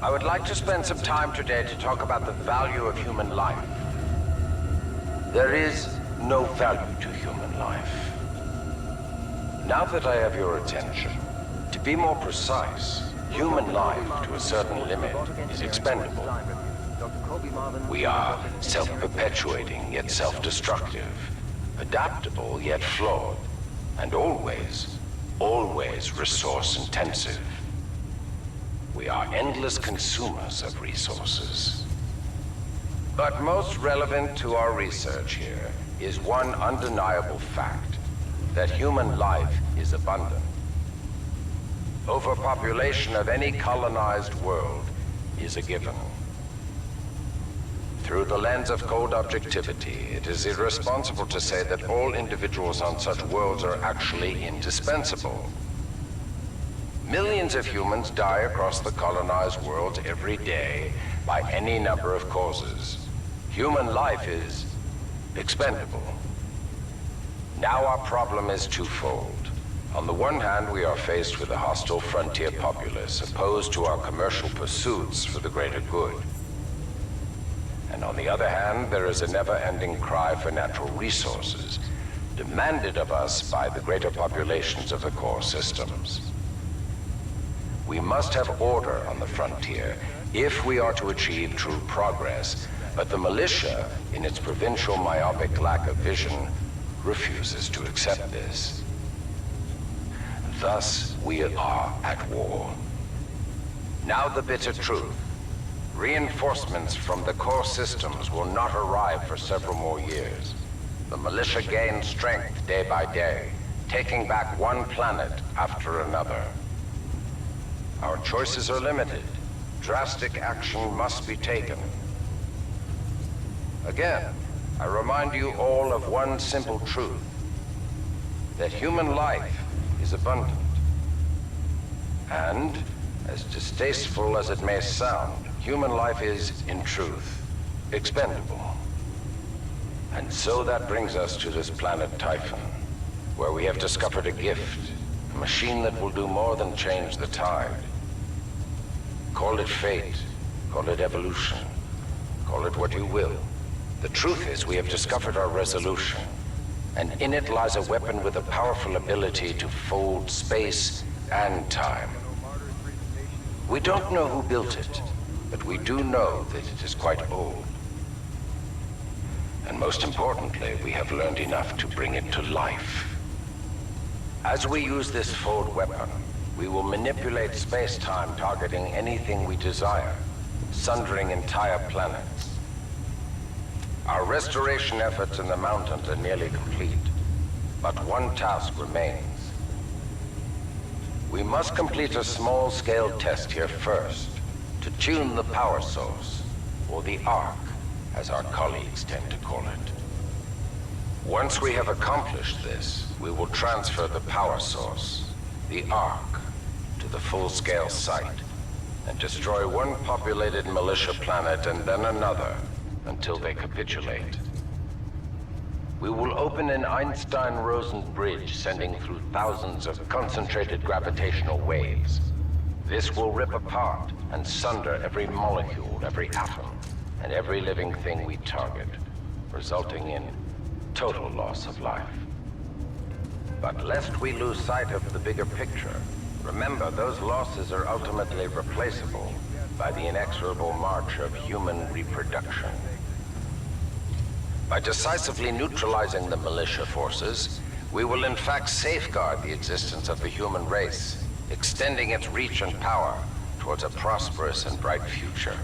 I would like to spend some time today to talk about the value of human life. There is no value to human life. Now that I have your attention, to be more precise, human life to a certain limit is expendable. We are self-perpetuating yet self-destructive, adaptable yet flawed, and always resource-intensive. We are endless consumers of resources. But most relevant to our research here is one undeniable fact, that human life is abundant. Overpopulation of any colonized world is a given. Through the lens of cold objectivity, it is irresponsible to say that all individuals on such worlds are actually indispensable. Millions of humans die across the colonized world every day by any number of causes. Human life is expendable. Now our problem is twofold. On the one hand, we are faced with a hostile frontier populace opposed to our commercial pursuits for the greater good. And on the other hand, there is a never-ending cry for natural resources, demanded of us by the greater populations of the core systems. We must have order on the frontier if we are to achieve true progress, but the militia, in its provincial myopic lack of vision, refuses to accept this. Thus, we are at war. Now the bitter truth. Reinforcements from the core systems will not arrive for several more years. The militia gains strength day by day, taking back one planet after another. Our choices are limited. Drastic action must be taken. Again, I remind you all of one simple truth, that human life is abundant. And, as distasteful as it may sound, human life is, in truth, expendable. And so that brings us to this planet Typhon, where we have discovered a gift, a machine that will do more than change the tide. Call it fate, call it evolution, call it what you will. The truth is, we have discovered our resolution, and in it lies a weapon with a powerful ability to fold space and time. We don't know who built it, but we do know that it is quite old. And most importantly, we have learned enough to bring it to life. As we use this fold weapon, we will manipulate space-time, targeting anything we desire, sundering entire planets. Our restoration efforts in the mountains are nearly complete, but one task remains. We must complete a small-scale test here first, to tune the power source, or the arc, as our colleagues tend to call it. Once we have accomplished this, we will transfer the power source, the arc, to the full-scale site, and destroy one populated militia planet and then another, until they capitulate. We will open an Einstein-Rosen bridge sending through thousands of concentrated gravitational waves. This will rip apart and sunder every molecule, every atom, and every living thing we target, resulting in total loss of life. But lest we lose sight of the bigger picture, remember those losses are ultimately replaceable by the inexorable march of human reproduction. By decisively neutralizing the militia forces, we will in fact safeguard the existence of the human race, extending its reach and power towards a prosperous and bright future.